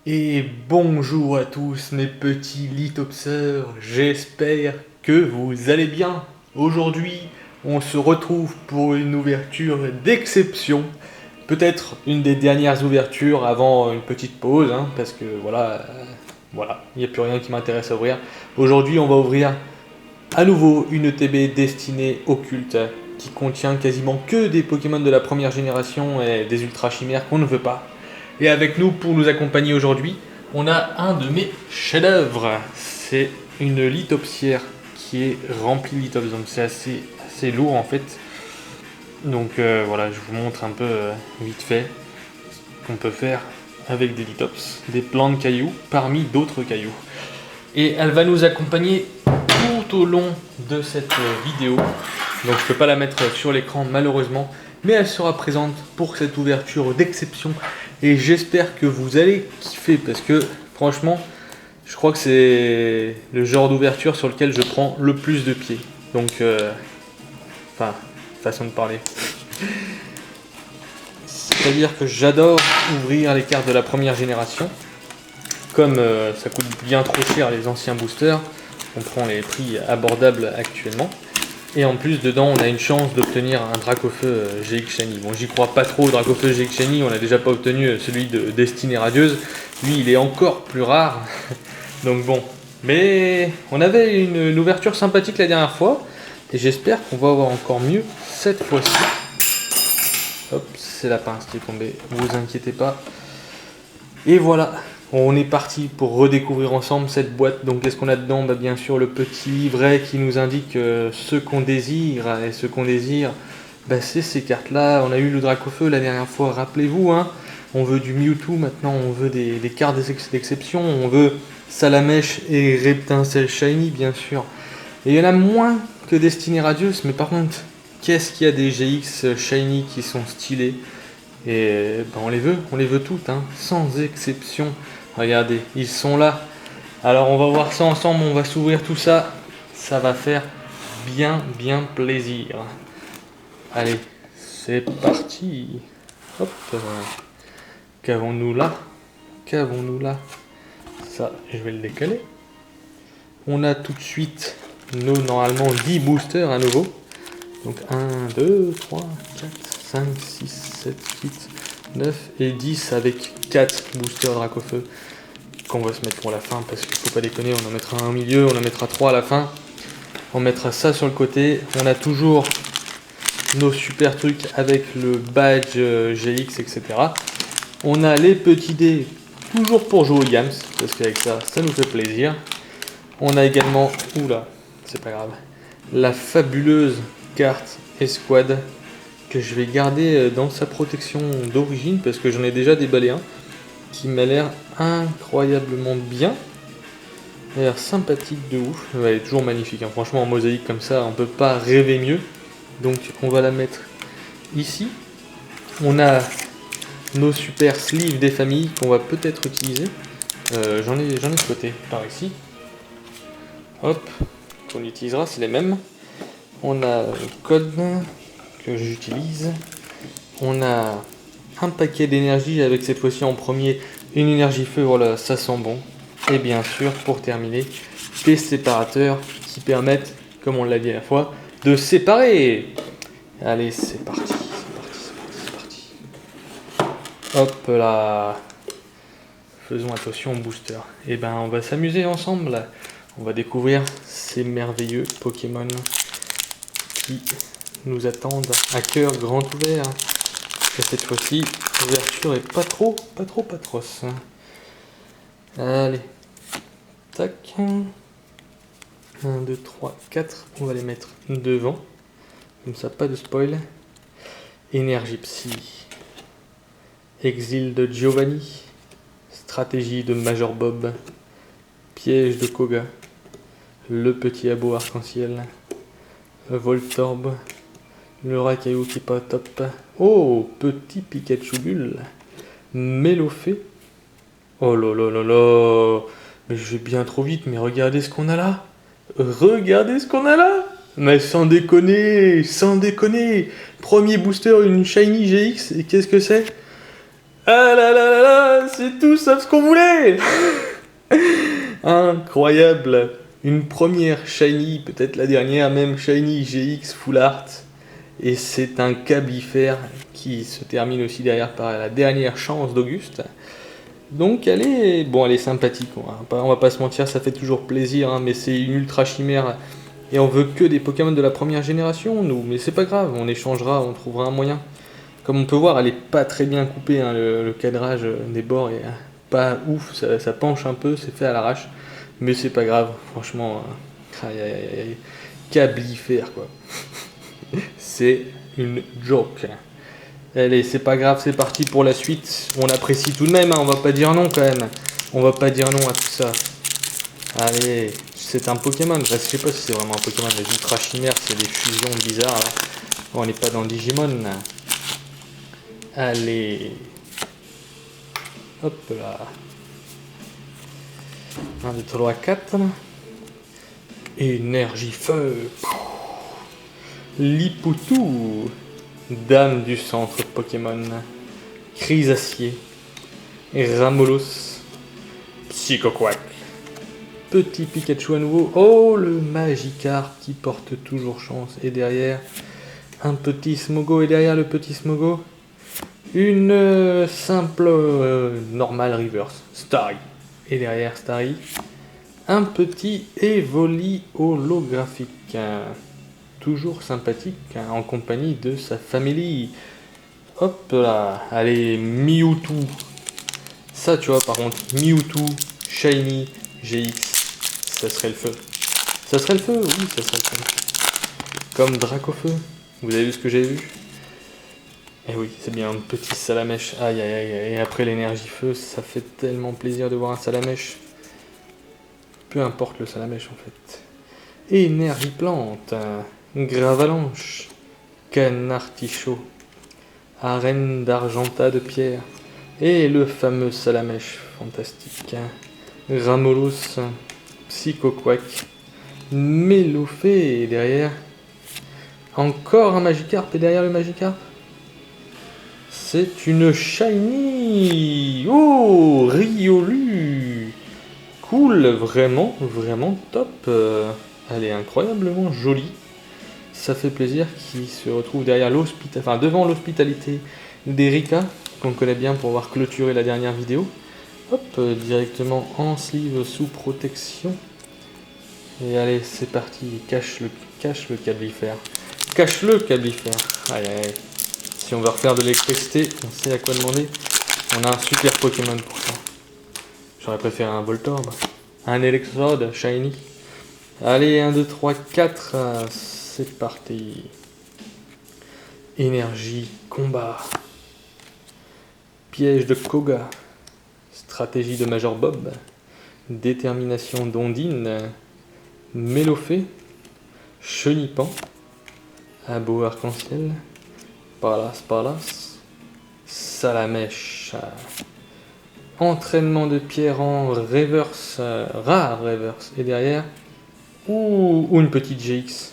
Et bonjour à tous mes petits lithopseurs, j'espère que vous allez bien. Aujourd'hui, on se retrouve pour une ouverture d'exception. Peut-être une des dernières ouvertures avant une petite pause, parce que voilà, il n'y a plus rien qui m'intéresse à ouvrir. Aujourd'hui, on va ouvrir à nouveau une ETB destinée occulte qui contient quasiment que des Pokémon de la première génération et des ultra chimères qu'on ne veut pas. Et avec nous pour nous accompagner aujourd'hui, on a un de mes chefs-d'œuvre. C'est une lithopsière qui est remplie de lithops, donc c'est assez lourd en fait. Donc voilà, je vous montre un peu vite fait ce qu'on peut faire avec des lithops, des plants de cailloux parmi d'autres cailloux. Et elle va nous accompagner tout au long de cette vidéo. Donc je ne peux pas la mettre sur l'écran malheureusement, mais elle sera présente pour cette ouverture d'exception. Et j'espère que vous allez kiffer parce que franchement, je crois que c'est le genre d'ouverture sur lequel je prends le plus de pied. Donc, façon de parler. C'est-à-dire que j'adore ouvrir les cartes de la première génération. Comme ça coûte bien trop cher les anciens boosters, on prend les prix abordables actuellement. Et en plus, dedans, on a une chance d'obtenir un Dracofeu GX Shiny. Bon, j'y crois pas trop au Dracofeu GX Shiny, on n'a déjà pas obtenu celui de Destinée Radieuse. Lui, il est encore plus rare. Donc bon. Mais on avait une ouverture sympathique la dernière fois. Et j'espère qu'on va avoir encore mieux cette fois-ci. Hop, c'est la pince qui est tombée, vous inquiétez pas. Et voilà. On est parti pour redécouvrir ensemble cette boîte. Donc qu'est-ce qu'on a dedans ? Bien sûr le petit livret qui nous indique ce qu'on désire. Et ce qu'on désire, c'est ces cartes-là. On a eu le Dracofeu la dernière fois, rappelez-vous. On veut du Mewtwo maintenant, on veut des cartes d'exception. On veut Salamèche et Reptincelle Shiny bien sûr. Et il y en a moins que Destinée Radieuse. Mais par contre, qu'est-ce qu'il y a des GX Shiny qui sont stylés ? Et on les veut toutes, sans exception. Regardez, ils sont là. Alors on va voir ça ensemble, on va s'ouvrir tout ça. Ça va faire bien plaisir. Allez, c'est parti. Hop. Qu'avons-nous là ? Ça, je vais le décaler. On a tout de suite nos normalement 10 boosters à nouveau. Donc 1, 2, 3, 4, 5, 6, 7, 8, 9 et 10 avec 4 boosters Dracofeu qu'on va se mettre pour la fin parce qu'il faut pas déconner, on en mettra un au milieu, on en mettra 3 à la fin. On mettra ça sur le côté. On a toujours nos super trucs avec le badge GX, etc. On a les petits dés toujours pour jouer au Yams parce qu'avec ça, ça nous fait plaisir. On a également, c'est pas grave, la fabuleuse carte Escouade que je vais garder dans sa protection d'origine parce que j'en ai déjà déballé un qui m'a l'air incroyablement bien. Il a l'air sympathique de ouf. Elle est toujours magnifique. Franchement, en mosaïque comme ça, on peut pas rêver mieux. Donc, on va la mettre ici. On a nos super sleeves des familles qu'on va peut-être utiliser. J'en ai de côté par ici. Hop, qu'on utilisera, c'est les mêmes. On a le code que j'utilise. On a un paquet d'énergie avec cette fois-ci en premier une énergie feu, voilà, ça sent bon. Et bien sûr, pour terminer, des séparateurs qui permettent, comme on l'a dit à la fois, de séparer. Allez, c'est parti. Hop là. Faisons attention au booster. Et on va s'amuser ensemble là. On va découvrir ces merveilleux Pokémon qui nous attendent à cœur grand ouvert. Et cette fois-ci, l'ouverture est pas trop atroce. Allez. Tac. 1, 2, 3, 4. On va les mettre devant. Comme ça, pas de spoil. Énergie Psy. Exil de Giovanni. Stratégie de Major Bob. Piège de Koga. Le petit abo arc-en-ciel. Voltorb. Le Racaillou qui est pas top. Oh, petit Pikachu Bulle. Mélofée. Oh là là là là. Mais je vais bien trop vite, mais regardez ce qu'on a là. Mais sans déconner. Premier booster, une Shiny GX. Et qu'est-ce que c'est ? Ah là là là là, c'est c'est tout sauf ce qu'on voulait. Incroyable. Une première Shiny, peut-être la dernière, même Shiny GX Full Art. Et c'est un Cablifère qui se termine aussi derrière par la dernière chance d'Auguste. Donc elle est sympathique, on va pas se mentir, ça fait toujours plaisir, hein, mais c'est une ultra chimère et on veut que des Pokémon de la première génération, nous, mais c'est pas grave, on échangera, on trouvera un moyen. Comme on peut voir, elle est pas très bien coupée, hein, le cadrage des bords est pas ouf, ça penche un peu, c'est fait à l'arrache, mais c'est pas grave, franchement, aïe aïe aïe aïe, Cablifère quoi, c'est une joke. Allez, c'est pas grave, c'est parti pour la suite. On apprécie tout de même, hein, on va pas dire non quand même. On va pas dire non à tout ça. Allez, c'est un Pokémon. Je sais pas si c'est vraiment un Pokémon. Les ultra chimères, c'est des fusions bizarres. Là. Bon, on n'est pas dans le Digimon. Là. Allez. Hop là. 1, 2, 3, 4. Énergie feu. Lipoutou. Dame du centre Pokémon, Chrysacier, Ramolos, Psychoquack, petit Pikachu à nouveau, oh le Magikarp qui porte toujours chance, et derrière un petit Smogo, et derrière le petit Smogo, une simple normale reverse, Starry, et derrière Starry, un petit Evoli holographique. Toujours sympathique, hein, en compagnie de sa famille. Hop là, allez, Mewtwo. Ça, tu vois, par contre, Mewtwo, Shiny, GX, ça serait le feu. Ça serait le feu, oui, ça serait le feu. Comme Dracofeu. Vous avez vu ce que j'ai vu? Eh oui, c'est bien un petit Salamèche. Aïe, aïe, aïe, et après l'énergie feu, ça fait tellement plaisir de voir un Salamèche. Peu importe le Salamèche, en fait. Énergie plante. Gravalanche, Canartichaud, Arène d'Argenta de pierre, et le fameux Salamèche fantastique, Ramolos, Psychoquack, Mélofée, et derrière, encore un Magikarp, et derrière le Magikarp, c'est une Shiny, oh, Riolu, cool, vraiment, vraiment top, elle est incroyablement jolie. Ça fait plaisir qu'il se retrouve derrière devant l'hospitalité d'Erika, qu'on connaît bien pour avoir clôturé la dernière vidéo. Hop, directement en sleeve sous protection. Et allez, c'est parti, cache le Cablifère. Cache-le Cablifère. Aïe aïe aïe. Si on veut refaire de l'électricité, on sait à quoi demander. On a un super Pokémon pour ça. J'aurais préféré un Voltorb. Un Electrode, Shiny. Allez, 1, 2, 3, 4... c'est parti. Énergie, combat. Piège de Koga. Stratégie de Major Bob. Détermination d'Ondine. Mélofée. Chenipan. Abo arc-en-ciel. Palas. Salamèche. Entraînement de pierre en reverse. Rare reverse. Et derrière. Ou une petite GX.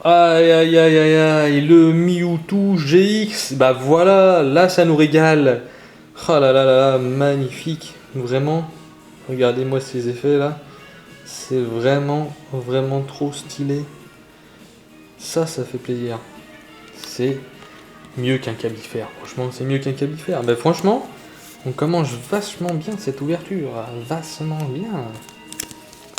Aïe aïe aïe aïe aïe, le Mewtwo GX, bah voilà, là ça nous régale. Oh là là là, magnifique, vraiment. Regardez-moi ces effets là, c'est vraiment trop stylé. Ça fait plaisir. C'est mieux qu'un Cablifère, franchement c'est mieux qu'un Cablifère. Bah franchement, on commence vachement bien cette ouverture, vachement bien.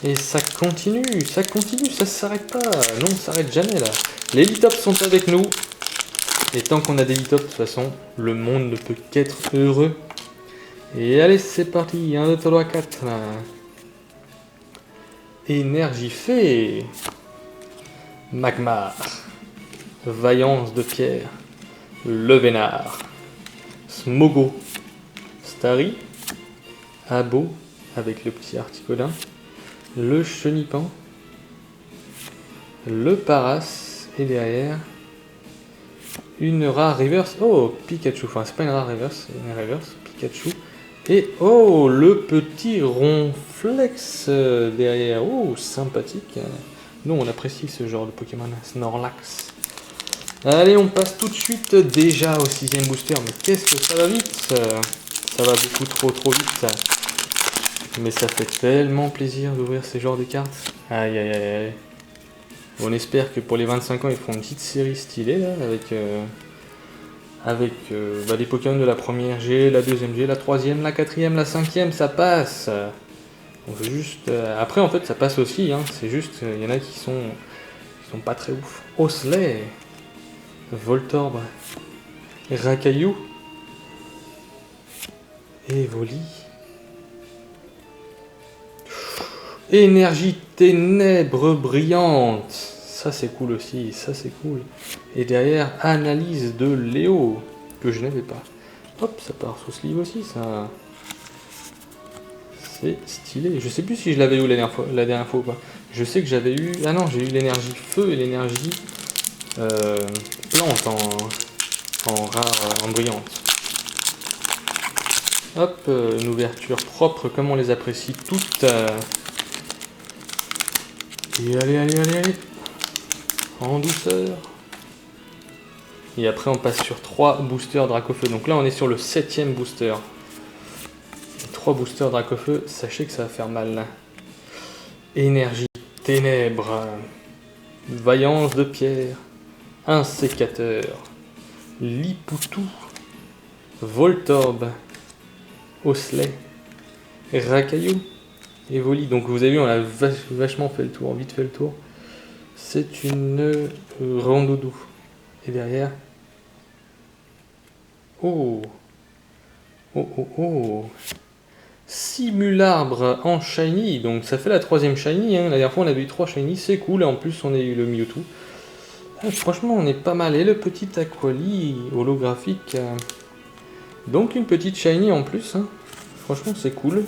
Et ça continue, ça s'arrête pas. Non, on s'arrête jamais là. Les Litops sont avec nous. Et tant qu'on a des Litops, de toute façon, le monde ne peut qu'être heureux. Et allez, c'est parti. 1, 2, 3, 4. Énergie fée. Magmar. Vaillance de pierre. Le Vénard. Smogo. Starry. Abo avec le petit Articolin. Le Chenipan, le Paras, et derrière, une rare reverse, oh, Pikachu, enfin c'est pas une rare reverse, c'est une reverse, Pikachu, et oh, le petit Ronflex derrière, oh, sympathique, nous on apprécie ce genre de Pokémon, Snorlax. Allez, on passe tout de suite déjà au 6ème booster, mais qu'est-ce que ça va vite, Ça va beaucoup trop vite ça. Mais ça fait tellement plaisir d'ouvrir ces genres de cartes. Aïe aïe aïe aïe. On espère que pour les 25 ans ils feront une petite série stylée là avec les Pokémon de la première G, la deuxième G, la troisième, la quatrième, la cinquième, ça passe. On veut juste. Après en fait ça passe aussi, hein. C'est juste il y en a qui sont pas très ouf. Osley, Voltorb, Rakaillou, Evoli. Énergie ténèbres brillantes. Ça c'est cool aussi, ça c'est cool. Et derrière, analyse de Léo, que je n'avais pas. Hop, ça part sous sleeve aussi, ça. C'est stylé. Je sais plus si je l'avais eu la dernière fois ou pas. Je sais que j'avais eu... Ah non, j'ai eu l'énergie feu et l'énergie plante en rare, en brillante. Hop, une ouverture propre, comme on les apprécie toutes. Et allez, en douceur. Et après on passe sur 3 boosters Dracofeu. Donc là on est sur le 7ème booster. 3 boosters Dracofeu, sachez que ça va faire mal. Énergie ténèbres, vaillance de pierre, un sécateur, Lipoutou, Voltorb, Osley, Rakaillou, Evoli. Donc vous avez vu, on a vachement fait le tour, vite fait le tour. C'est une Rondoudou. Et derrière... Oh, Simularbre en shiny, donc ça fait la 3ème shiny, hein. La dernière fois on avait eu 3 shiny, c'est cool, et en plus on a eu le Mewtwo. Franchement on est pas mal, et le petit Aquali holographique, donc une petite shiny en plus, hein. Franchement c'est cool.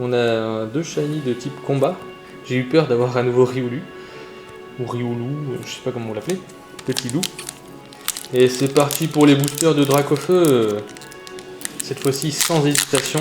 On a 2 shiny de type combat, j'ai eu peur d'avoir à nouveau Riolu, ou Riolu, je sais pas comment vous l'appelez, petit loup. Et c'est parti pour les boosters de Dracofeu, cette fois-ci sans hésitation.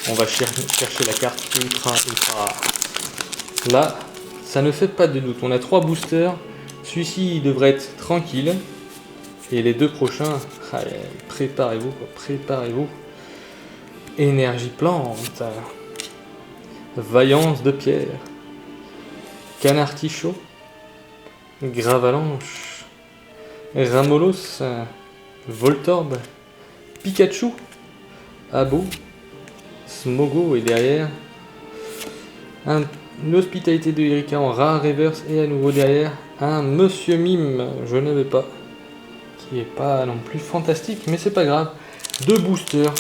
On va chercher la carte ultra rare. Là, ça ne fait pas de doute. On a 3 boosters. Celui-ci devrait être tranquille. Et les 2 prochains, préparez-vous, préparez-vous. Énergie plante. Vaillance de pierre. Canartichaud. Gravalanche. Ramolos. Voltorb. Pikachu. Abo. Smogo et derrière une hospitalité de Erika en rare reverse et à nouveau derrière un Monsieur Mime, je n'avais pas, qui est pas non plus fantastique mais c'est pas grave. 2 boosters,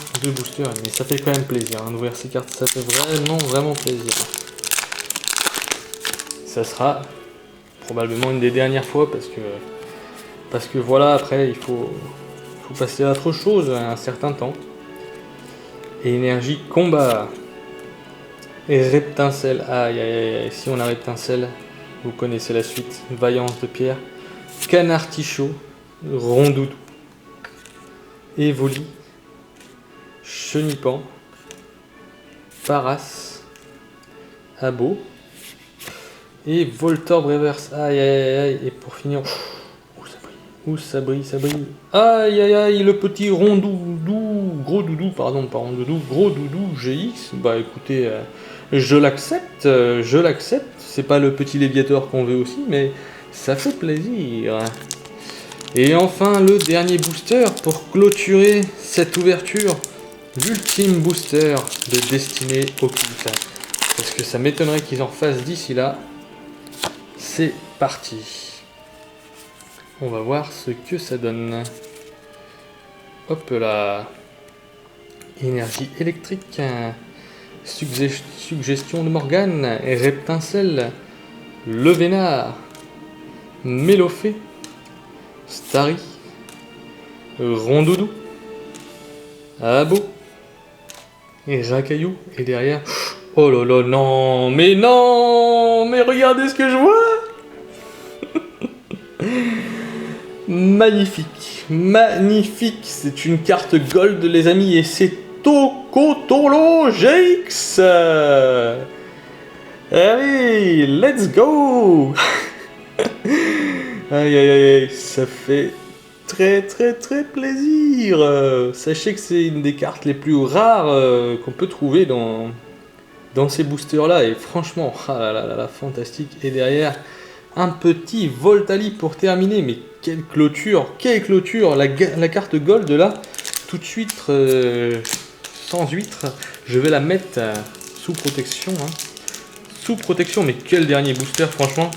mais ça fait quand même plaisir hein, d'ouvrir ces cartes, ça fait vraiment plaisir. Ça sera probablement une des dernières fois parce que voilà, après il faut passer à autre chose à un certain temps. Énergie combat. Et Reptincelle. Aïe aïe aïe. Si on a Reptincelle, vous connaissez la suite. Vaillance de pierre. Canartichaud. Rondoudou. Evoli. Chenipan. Paras. Abo. Et Voltorb Reverse. Aïe aïe aïe. Et pour finir. Ouh, ça brille. Aïe aïe aïe, le petit gros doudou, gros doudou GX. Bah écoutez, je l'accepte. C'est pas le petit Léviator qu'on veut aussi, mais ça fait plaisir. Et enfin, le dernier booster pour clôturer cette ouverture. L'ultime booster de Destinée Occulte. Parce que ça m'étonnerait qu'ils en fassent d'ici là. C'est parti. On va voir ce que ça donne. Hop là. Énergie électrique. Suggestion de Morgane. Reptincelle. Le Vénard. Mélofée. Starry. Rondoudou. Abo. Et Rakaillou. Et derrière... Oh là là, non. Mais regardez ce que je vois. Magnifique, c'est une carte gold les amis et c'est Tokotolo GX. Allez, let's go. Aïe, ça fait très plaisir. Sachez que c'est une des cartes les plus rares qu'on peut trouver dans ces boosters là, et franchement, ah là là, fantastique. Et derrière, un petit Voltali pour terminer, mais quelle clôture, la carte Gold là, tout de suite, sans huître, je vais la mettre sous protection, hein. Sous protection, mais quel dernier booster, franchement.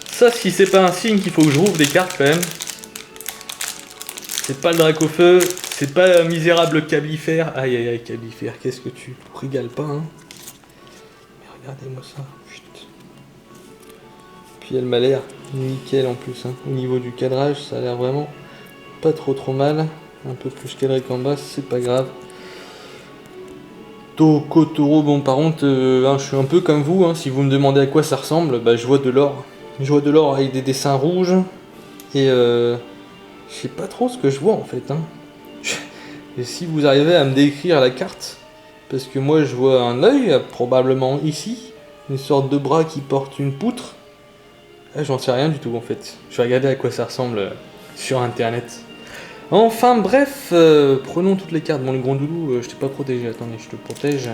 Ça, si c'est pas un signe qu'il faut que je rouvre des cartes quand même. C'est pas le Dracofeu, c'est pas misérable Cablifère. Aïe aïe aïe, Cablifère, qu'est-ce que tu régales pas, hein. Mais regardez-moi ça, chut. Puis elle m'a l'air nickel en plus, hein. Au niveau du cadrage, ça a l'air vraiment pas trop mal. Un peu plus cadré qu'en bas, c'est pas grave. Tokotoro, bon par contre, hein, je suis un peu comme vous, hein. Si vous me demandez à quoi ça ressemble, bah, je vois de l'or. Je vois de l'or avec des dessins rouges. Et je sais pas trop ce que je vois en fait, hein. Et si vous arrivez à me décrire la carte, parce que moi je vois un œil, probablement ici, une sorte de bras qui porte une poutre. Ah, j'en sais rien du tout en fait. Je vais regarder à quoi ça ressemble sur internet. Enfin bref, prenons toutes les cartes. Bon, le grand doudou, je t'ai pas protégé, attendez, je te protège.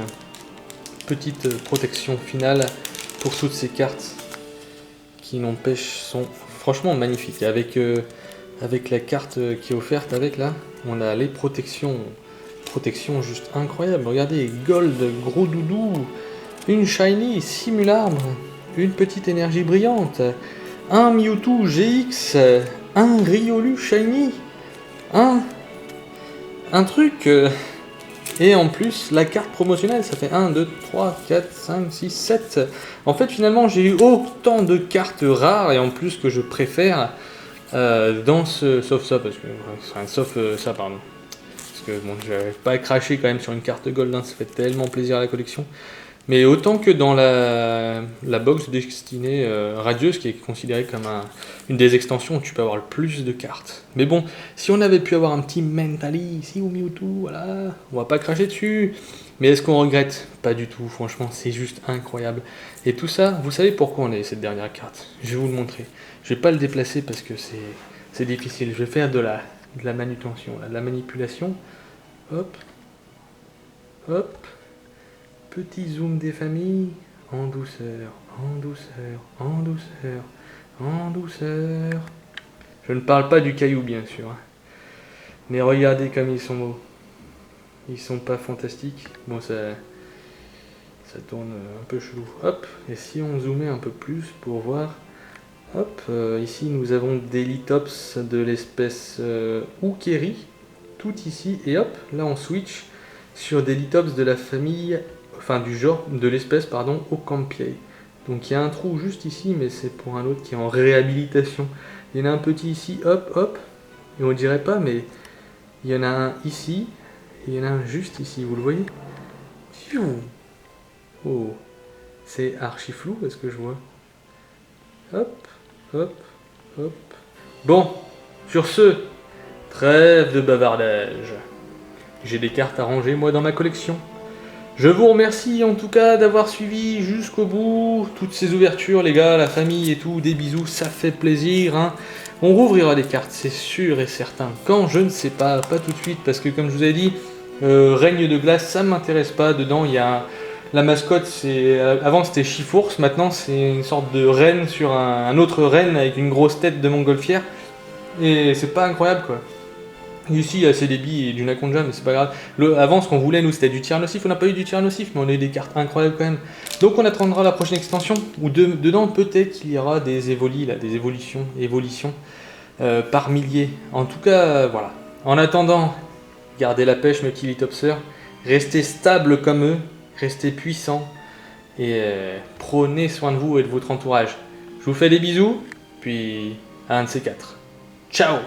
Petite protection finale pour toutes ces cartes qui n'empêchent, sont franchement magnifiques. Avec la carte qui est offerte avec là, on a les protections juste incroyables. Regardez, Gold, gros doudou, une Shiny, Simularbre, une petite énergie brillante, un Mewtwo GX, un Riolu Shiny, un truc, et en plus la carte promotionnelle, ça fait 1, 2, 3, 4, 5, 6, 7. En fait finalement j'ai eu autant de cartes rares et en plus que je préfère dans ce, sauf ça, parce que, enfin, sauf ça pardon. Parce que bon, j'arrive pas à cracher quand même sur une carte gold, hein, ça fait tellement plaisir à la collection. Mais autant que dans la box destinée radieuse, qui est considérée comme une des extensions où tu peux avoir le plus de cartes. Mais bon, si on avait pu avoir un petit Mentally ici ou Mewtwo, voilà, on va pas cracher dessus. Mais est-ce qu'on regrette? Pas du tout, franchement, c'est juste incroyable. Et tout ça, vous savez pourquoi on a cette dernière carte? Je vais vous le montrer. Je vais pas le déplacer parce que c'est difficile. Je vais faire de la manutention, là, de la manipulation. Hop, hop. Petit zoom des familles, en douceur, en douceur, en douceur, en douceur. Je ne parle pas du caillou bien sûr. Mais regardez comme ils sont beaux. Ils sont pas fantastiques. Bon, ça tourne un peu chelou. Hop, et si on zoomait un peu plus pour voir. Hop, ici nous avons des Litops de l'espèce Ukeri. Tout ici. Et hop, là on switch sur des Litops de la famille... Enfin du genre, de l'espèce, pardon, Ocampiae. Donc il y a un trou juste ici, mais c'est pour un autre qui est en réhabilitation. Il y en a un petit ici, hop, hop, et on dirait pas, mais il y en a un ici, et il y en a un juste ici, vous le voyez? Oh, c'est archi flou, est-ce que je vois? Hop, hop, hop. Bon, sur ce, trêve de bavardage. J'ai des cartes à ranger, moi, dans ma collection. Je vous remercie en tout cas d'avoir suivi jusqu'au bout toutes ces ouvertures, les gars, la famille et tout, des bisous, ça fait plaisir, hein. On rouvrira des cartes, c'est sûr et certain. Quand, je ne sais pas tout de suite, parce que comme je vous ai dit, Règne de glace, ça ne m'intéresse pas. Dedans, il y a la mascotte, avant c'était Chifours, maintenant c'est une sorte de reine sur un autre reine avec une grosse tête de montgolfière. Et c'est pas incroyable quoi. Ici, il y a ces débits et du Nakonja, mais c'est pas grave. Avant, ce qu'on voulait, nous, c'était du tir nocif. On n'a pas eu du tir nocif, mais on a eu des cartes incroyables quand même. Donc, on attendra la prochaine extension, où dedans, peut-être qu'il y aura des évolutions par milliers. En tout cas, voilà. En attendant, gardez la pêche, mes petits litopseurs. Restez stables comme eux, restez puissants, et prenez soin de vous et de votre entourage. Je vous fais des bisous, puis à un de ces quatre. Ciao!